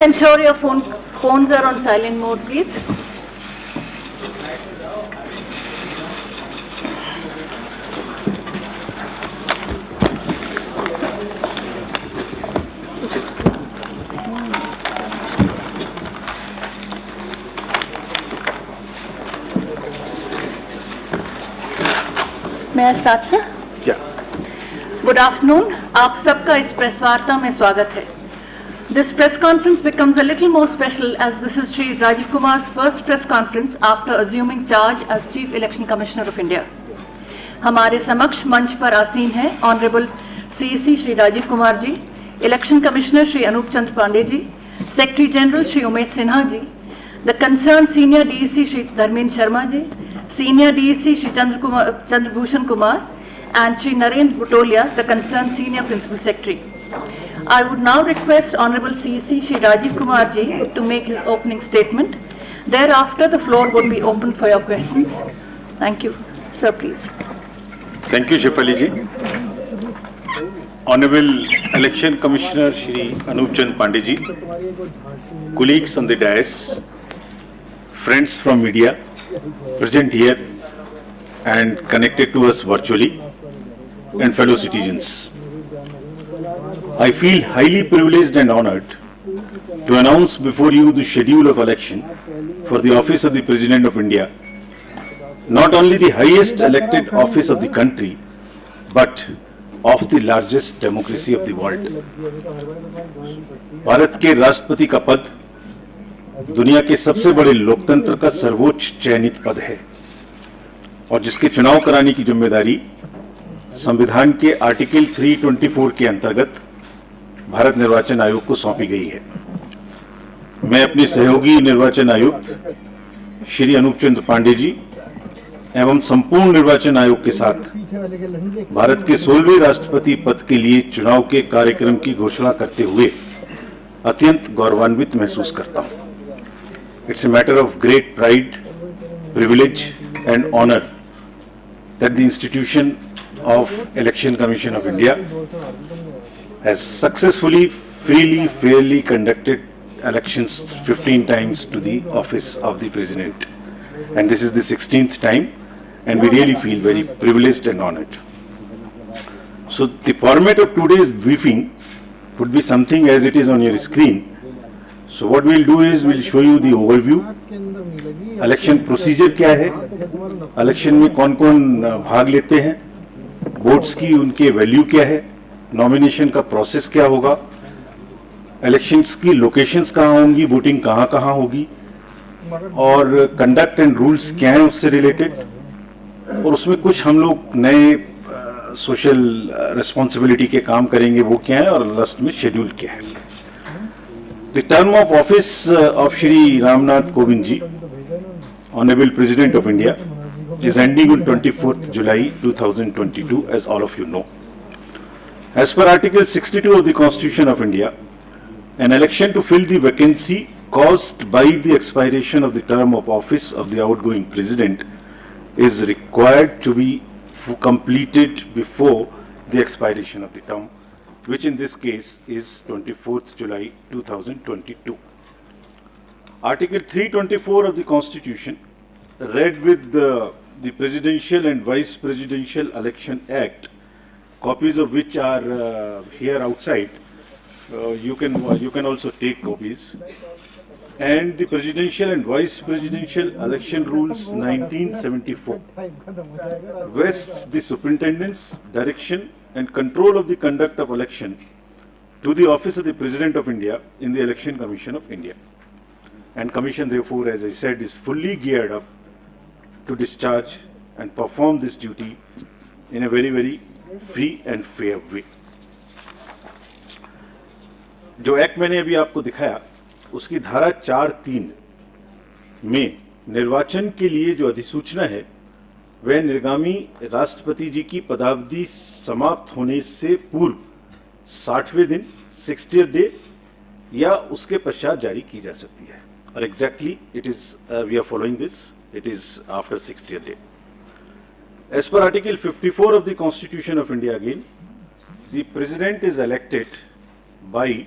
Ensure your phones are on silent mode, please. May I start, sir? Yeah. Good afternoon. आप सबका इस press वार्ता में स्वागत है. This press conference becomes a little more special as this is Shri Rajiv Kumar's first press conference after assuming charge as Chief Election Commissioner of India. हमारे समक्ष मंच पर आसीन हैं Honorable CEC Shri Rajiv Kumar ji, Election Commissioner Shri Anup Chandra Pandey ji, Secretary General Shri Umesh Sinha ji, the concerned Senior DEC Shri Dharmendra Sharma ji, Senior DEC Shri Chandrabhushan Kumar, and Shri Narendra Butolia, the concerned Senior Principal Secretary. I would now request Honorable CEC Shri Rajiv Kumar ji to make his opening statement. Thereafter, the floor would be open for your questions. Thank you. Sir, please. Thank you, Shefali ji. Honorable Election Commissioner Shri Anup Chandra Pandey ji, colleagues on the dais, friends from media present here and connected to us virtually, and fellow citizens. I feel highly privileged and honored to announce before you the schedule of election for the office of the President of India, not only the highest elected office of the country, but of the largest democracy of the world. Bharat के राष्ट्रपति का पद दुनिया के सबसे बड़े लोकतंत्र का सर्वोच्च चयनित पद है और जिसके चुनाव कराने की जिम्मेदारी संविधान के आर्टिकल 324 के अंतर्गत भारत निर्वाचन आयोग को सौंपी गई है। मैं अपने सहयोगी निर्वाचन आयुक्त श्री अनूप चंद्र पांडे जी एवं संपूर्ण निर्वाचन आयोग के साथ भारत के 16वें राष्ट्रपति पद के लिए चुनाव के कार्यक्रम की घोषणा करते हुए अत्यंत गौरवान्वित महसूस करता हूं। It's a matter of great pride, privilege and honor that the institution of Election Commission of India has successfully, freely, fairly conducted elections 15 times to the office of the President. And this is the 16th time, and we really feel very privileged and honored. So the format of today's briefing would be something as it is on your screen. So what we'll do is we'll show you the overview, election procedure क्या है, election में कौन-कौन भाग लेते हैं, votes की उनके value क्या है, नॉमिनेशन का प्रोसेस क्या होगा, इलेक्शंस की लोकेशंस कहाँ होंगी, वोटिंग कहाँ होगी और कंडक्ट एंड रूल्स क्या हैं उससे रिलेटेड और उसमें कुछ हम लोग नए सोशल रिस्पॉन्सिबिलिटी के काम करेंगे वो क्या है और लास्ट में शेड्यूल क्या है। The term of office of Shri Ramnath Kovind ji, Honorable President of India, is ending on 24th July 2022, as all of you know. As per Article 62 of the Constitution of India, an election to fill the vacancy caused by the expiration of the term of office of the outgoing President is required to be completed before the expiration of the term, which in this case is 24th July 2022. Article 324 of the Constitution, read with the Presidential and Vice Presidential Election Act, copies of which are here outside. You can also take copies. And the Presidential and Vice Presidential Election Rules 1974 vests the superintendence, direction and control of the conduct of election to the office of the President of India in the Election Commission of India. And Commission therefore, as I said, is fully geared up to discharge and perform this duty in a very, very free and fair way. जो act मैंने अभी आपको दिखाया उसकी धारा 4(3) में निर्वाचन के लिए जो अधिसूचना है वह निर्गामी राष्ट्रपति जी की पदावधि समाप्त होने से पूर्व 60वें दिन 60th डे या उसके पश्चात जारी की जा सकती है और exactly it is we are following this it is after 60th day as per article 54 of the constitution of India again the president is elected by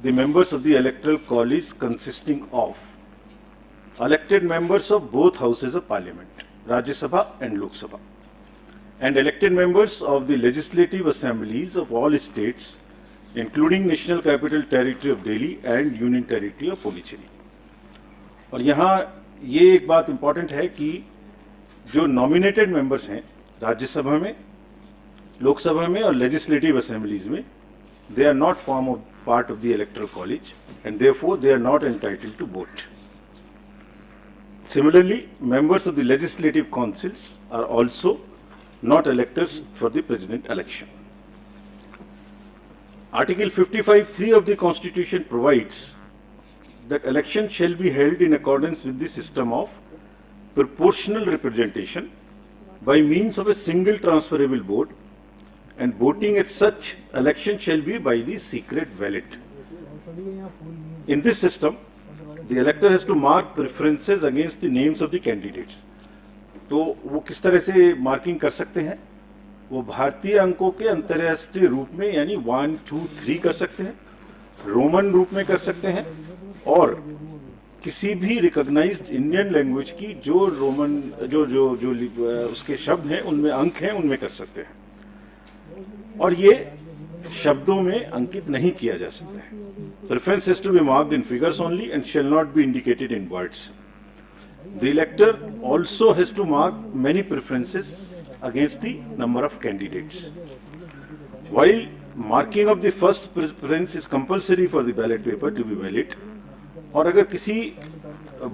the members of the electoral college consisting of elected members of both houses of parliament, Rajya Sabha and Lok Sabha, and elected members of the legislative assemblies of all states, including National Capital Territory of Delhi and Union Territory of Puducherry. और यहाँ ये एक बात important है कि जो nominated members हैं राज्यसभा में, लोकसभा में और लेजिस्लेटिव असेंबलीज में, they are not form of part of the electoral college and therefore they are not entitled to vote. Similarly, members of the legislative councils are also not electors for the president election. Article 55(3) of the Constitution provides that election shall be held in accordance with the system of proportional representation by means of a single transferable vote, and voting at such election shall be by the secret ballot. In this system, the elector has to mark preferences against the names of the candidates. तो वो किस तरह से marking कर सकते हैं? वो भारतीय अंकों के अंतर्राष्ट्रीय रूप में यानी 1, 2, 3 कर सकते हैं, रोमन रूप में कर सकते हैं, और किसी भी रिकॉग्नाइज्ड इंडियन लैंग्वेज की जो रोमन जो उसके शब्द हैं उनमें अंक हैं उनमें कर सकते हैं, और ये शब्दों में अंकित नहीं किया जा सकता है. Preference has to be marked in figures only and shall not be indicated in words. The elector also has to mark many preferences against the number of candidates. While marking of the first preference is compulsory for the ballot paper to be valid, और अगर किसी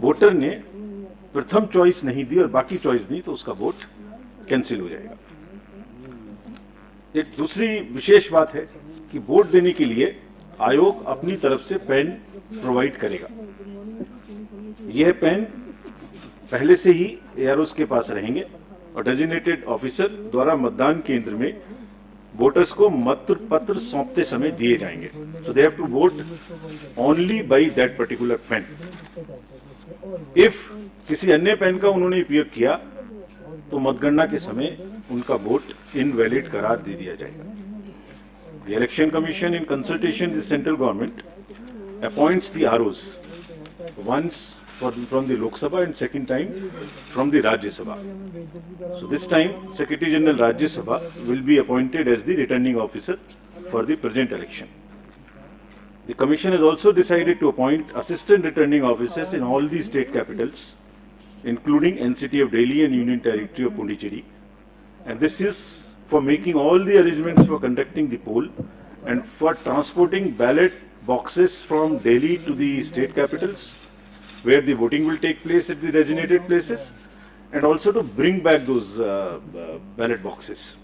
voter ने प्रथम choice नहीं दी और बाकी choice दी तो उसका वोट कैंसिल हो जाएगा. एक दूसरी विशेष बात है कि वोट देने के लिए आयोग अपनी तरफ से पेन प्रोवाइड करेगा. यह पेन पहले से ही एआरओस के पास रहेंगे और डेजिग्नेटेड ऑफिसर द्वारा मतदान केंद्र में वोटर्स को मत पत्र सौंपते समय दिए जाएंगे. So they have to vote only by that particular pen. If किसी अन्य पेन का उन्होंने उपयोग किया तो मतगणना के समय उनका वोट इनवैलिड करार दे दिया जाएगा. The Election Commission, in consultation with the central government, appoints the ROs once from the Lok Sabha and second time from the Rajya Sabha. So this time, Secretary General Rajya Sabha will be appointed as the returning officer for the present election. The Commission has also decided to appoint assistant returning officers in all the state capitals, including NCT of Delhi and Union Territory of Puducherry, and this is for making all the arrangements for conducting the poll and for transporting ballot boxes from Delhi to the state capitals, where the voting will take place at the designated places, and also to bring back those ballot boxes.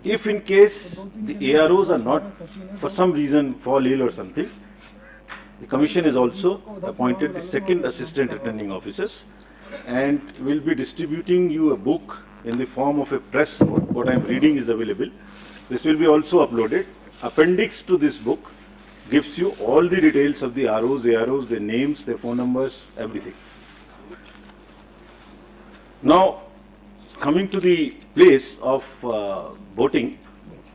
If in case the AROs are not, for some reason, fall ill or something, the Commission has also appointed the second assistant returning officers and will be distributing you a book in the form of a press note. What I am reading is available. This will be also uploaded. Appendix to this book gives you all the details of the ROs, AROs, their names, their phone numbers, everything. Now, coming to the place of voting,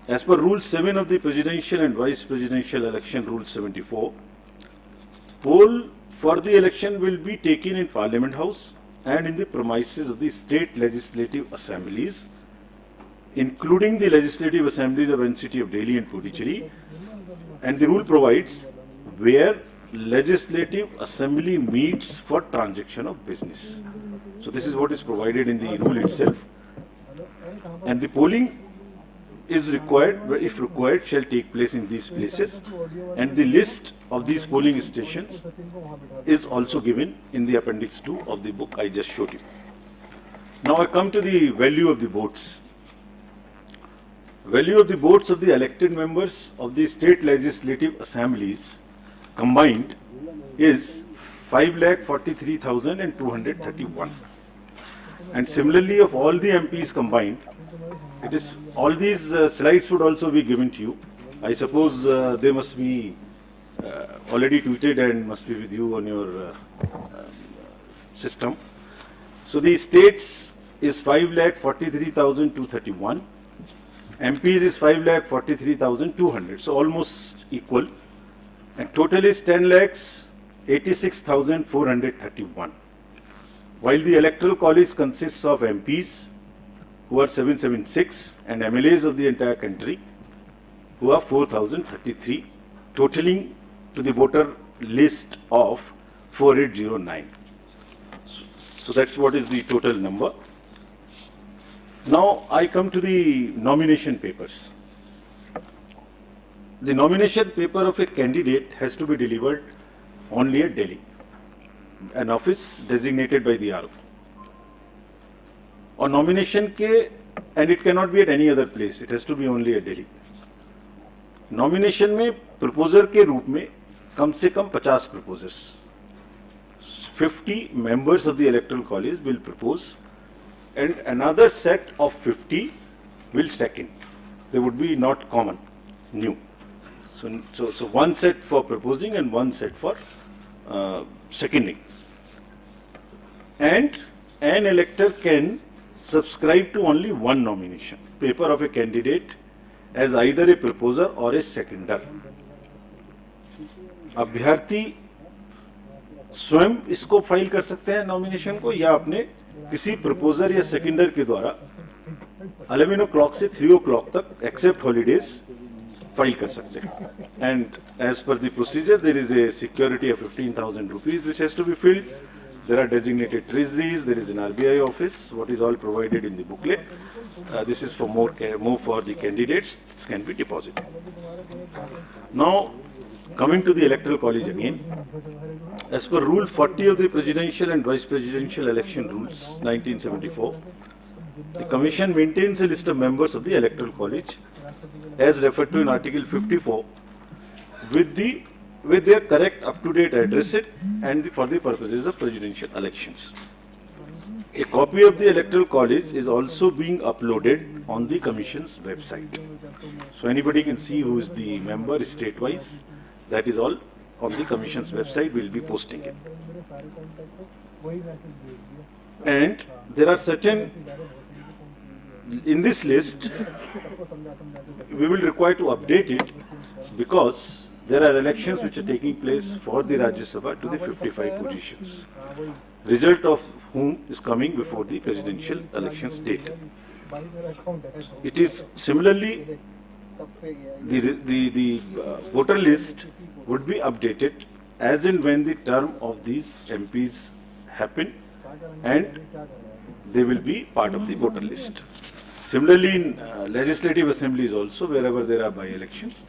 as per Rule 7 of the Presidential and Vice Presidential Election Rule 74, poll for the election will be taken in Parliament House and in the premises of the state legislative assemblies, including the legislative assemblies of NCT of Delhi and Puducherry, and the rule provides where legislative assembly meets for transaction of business. So this is what is provided in the rule itself, and the polling is required, if required, shall take place in these places, and the list of these polling stations is also given in the appendix 2 of the book I just showed you. Now I come to the value of the votes. Value of the votes of the elected members of the state legislative assemblies combined is 5,43,231, and similarly of all the MPs combined, it is all these slides would also be given to you. I suppose they must be already tweeted and must be with you on your system. So the states is 5,43,231, MPs is 5,43,200, so almost equal. And total is 10,86,431. While the electoral college consists of MPs, who are 776, and MLAs of the entire country, who are 4,033, totaling to the voter list of 4809. So that's what is the total number. Now I come to the nomination papers. The nomination paper of a candidate has to be delivered only at Delhi, an office designated by the RO. और nomination के, and it cannot be at any other place, it has to be only at Delhi. Nomination में proposer के रूप में कम से कम 50 proposers, 50 members of the electoral college will propose, and another set of 50 will second. They would be not common, new. So one set for proposing and one set for seconding. And an elector can subscribe to only one nomination paper of a candidate as either a proposer or a seconder. अभ्यर्थी स्वयं इसको file कर सकते हैं nomination को, या अपने किसी प्रपोजर या सेकेंडर के द्वारा 11 o'clock से 3 o'clock तक एक्सेप्ट हॉलीडेज फाइल कर सकते हैं. And as per the procedure there is a security of 15,000 rupees which has to be filled. There are designated treasuries, there is an RBI office, what is all provided in the booklet. This is for more for the candidates, this can be deposited. Now, coming to the electoral college again, as per Rule 40 of the Presidential and Vice Presidential Election Rules, 1974, the Commission maintains a list of members of the electoral college, as referred to in Article 54, with their correct up-to-date address and for the purposes of presidential elections. A copy of the electoral college is also being uploaded on the Commission's website. So anybody can see who is the member state-wise. That is all on the Commission's website. We'll be posting it. And there are certain, in this list, we will require to update it because there are elections which are taking place for the Rajya Sabha to the 55 positions, result of whom is coming before the presidential elections date. It is similarly, the voter list would be updated as and when the term of these MPs happen, and they will be part of the voter list. Similarly, in legislative assemblies also, wherever there are by-elections,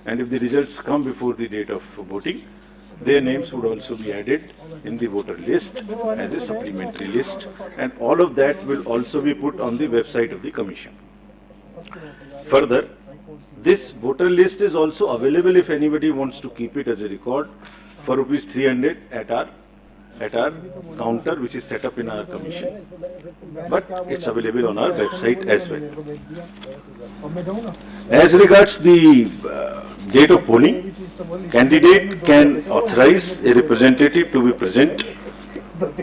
and if the results come before the date of voting, their names would also be added in the voter list as a supplementary list, and all of that will also be put on the website of the Commission. Further, this voter list is also available if anybody wants to keep it as a record for rupees 300 at our counter, which is set up in our commission, but it's available on our website as well. As regards the date of polling, candidate can authorize a representative to be present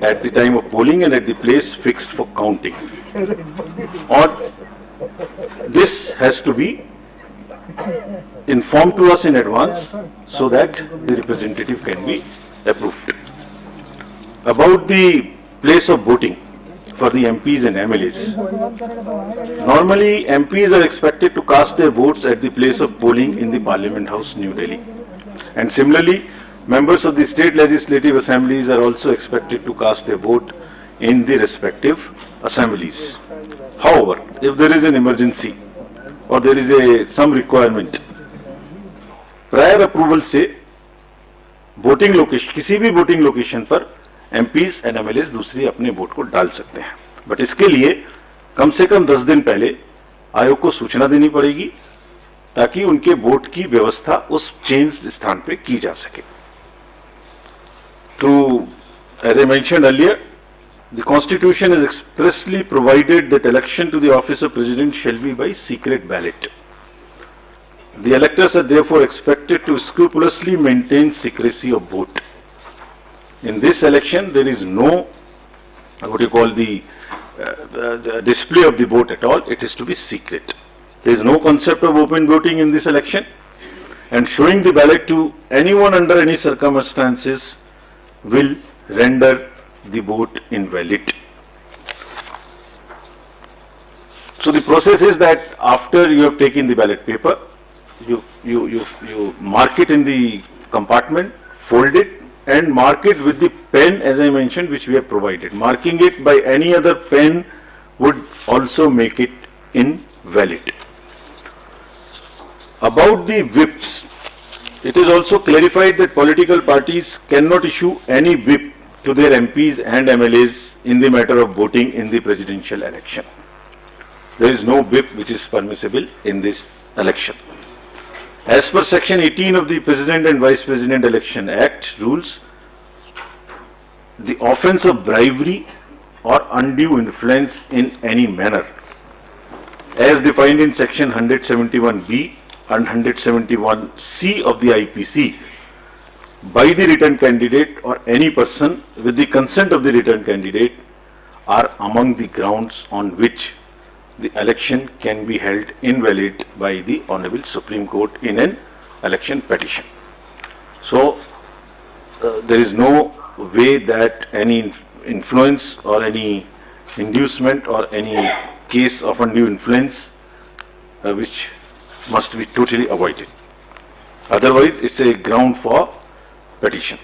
at the time of polling and at the place fixed for counting. Or this has to be informed to us in advance so that the representative can be approved. About the place of voting for the MPs and MLAs. Normally, MPs are expected to cast their votes at the place of polling in the Parliament House, New Delhi. And similarly, members of the state legislative assemblies are also expected to cast their vote in the respective assemblies. However, if there is an emergency or there is some requirement, prior approval से voting location, किसी भी voting location पर MPs and MLAs दूसरी अपने vote को डाल सकते हैं, बट इसके लिए कम से कम 10 दिन पहले आयोग को सूचना देनी पड़ेगी ताकि उनके वोट की व्यवस्था उस चेंज स्थान पे की जा सके. To, as I mentioned earlier, the Constitution has expressly provided that election to the office of President shall be by secret ballot. The electors are therefore expected to scrupulously maintain secrecy of vote. In this election, there is no, what you call the display of the vote at all. It is to be secret. There is no concept of open voting in this election, and showing the ballot to anyone under any circumstances will render the vote invalid. So the process is that after you have taken the ballot paper, you mark it in the compartment, fold it, and mark it with the pen, as I mentioned, which we have provided. Marking it by any other pen would also make it invalid. About the whips, it is also clarified that political parties cannot issue any whip to their MPs and MLAs in the matter of voting in the presidential election. There is no whip which is permissible in this election. As per Section 18 of the President and Vice President Election Act rules, the offence of bribery or undue influence in any manner, as defined in Section 171B and 171C of the IPC, by the returned candidate or any person with the consent of the returned candidate, are among the grounds on which the election can be held invalid by the Honorable Supreme Court in an election petition. So, there is no way that any influence or any inducement or any case of undue influence which must be totally avoided. Otherwise, it's a ground for petition.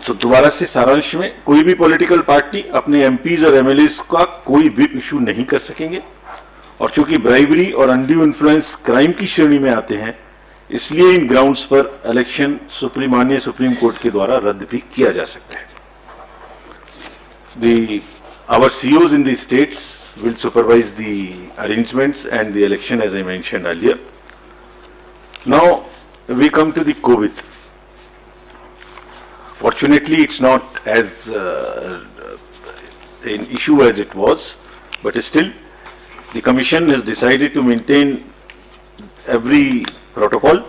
So, दोबारा से सारांश में, कोई भी political party अपने MPs और MLAs का कोई व्हिप इशू नहीं कर सकेंगे, और चूंकि ब्राइबरी और अनड्यू इन्फ्लुएंस क्राइम की श्रेणी में आते हैं, इसलिए इन ग्राउंड्स पर इलेक्शन माननीय सुप्रीम कोर्ट के द्वारा रद्द भी किया जा सकता है. Our COs in the states will supervise the arrangements and the election, as I mentioned earlier. Now we come to the COVID. Fortunately, it's not as an issue as it was, but still the Commission has decided to maintain every protocol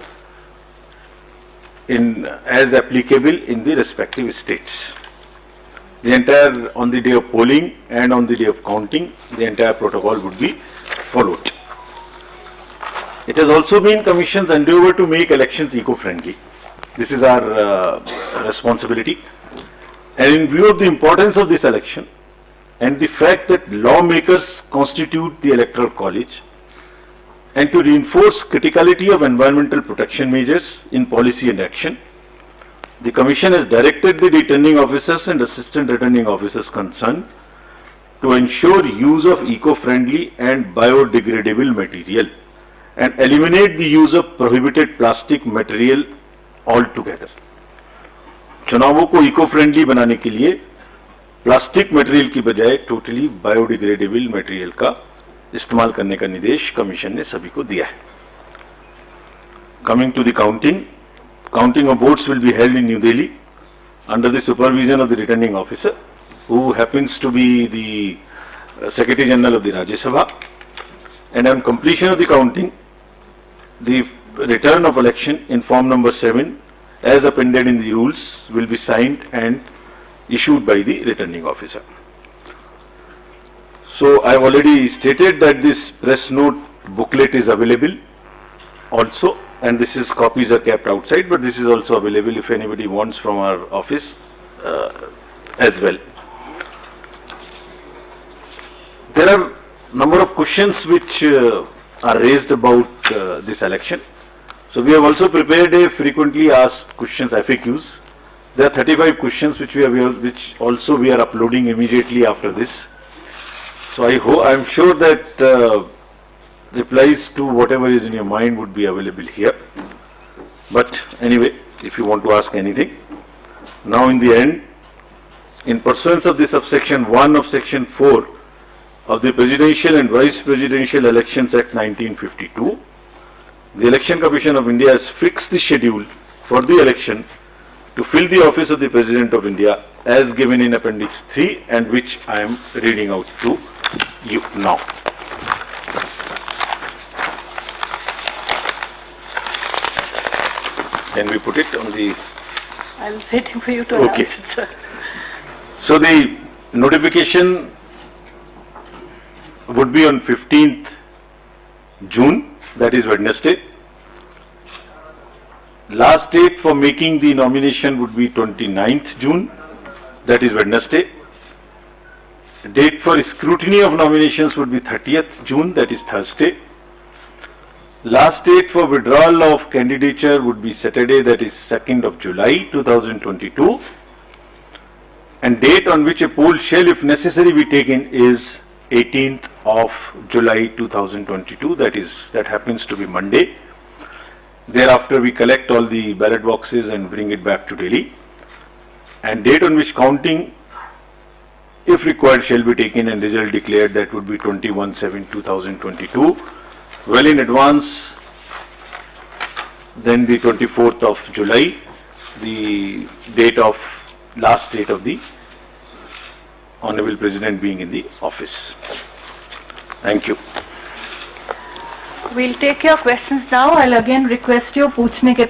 as applicable in the respective states. The entire, on the day of polling and on the day of counting, the entire protocol would be followed. It has also been Commission's endeavour to make elections eco-friendly. This is our responsibility. And in view of the importance of this election and the fact that lawmakers constitute the Electoral College, and to reinforce criticality of environmental protection measures in policy and action, the Commission has directed the returning officers and assistant returning officers concerned to ensure use of eco-friendly and biodegradable material and eliminate the use of prohibited plastic material altogether. चुनावों को eco friendly बनाने के लिए plastic material की बजाय totally biodegradable material का इस्तेमाल करने का निर्देश कमीशन ने सभी को दिया है. Coming to the counting of votes will be held in New Delhi under the supervision of the returning officer, who happens to be the Secretary General of the Rajya Sabha. And on completion of the counting, the return of election in form number 7, as appended in the rules, will be signed and issued by the returning officer. So I have already stated that this press note booklet is available also, and this is copies are kept outside, but this is also available if anybody wants from our office as well. There are number of questions which are raised about this election. So we have also prepared a frequently asked questions FAQs. There are 35 questions which which also we are uploading immediately after this. So I am sure that replies to whatever is in your mind would be available here. But anyway, if you want to ask anything, now in the end, in pursuance of the subsection 1 of section 4 of the Presidential and Vice Presidential Elections Act 1952, the Election Commission of India has fixed the schedule for the election to fill the office of the President of India as given in Appendix 3, and which I am reading out to you now. Can we put it on the... I was waiting for you to announce it, sir. So the notification would be on 15th June, that is Wednesday. Last date for making the nomination would be 29th June, that is Wednesday. Date for scrutiny of nominations would be 30th June, that is Thursday. Last date for withdrawal of candidature would be Saturday, that is 2nd of July 2022. And date on which a poll shall, if necessary, be taken is 18th of July 2022, that happens to be Monday. Thereafter, we collect all the ballot boxes and bring it back to Delhi. And date on which counting, if required, shall be taken and result declared, that would be 21/7/2022. Well in advance, then the 24th of July, the last date of the Honorable President being in the office. Thank you. We'll take your questions now. I'll again request you, पूछने के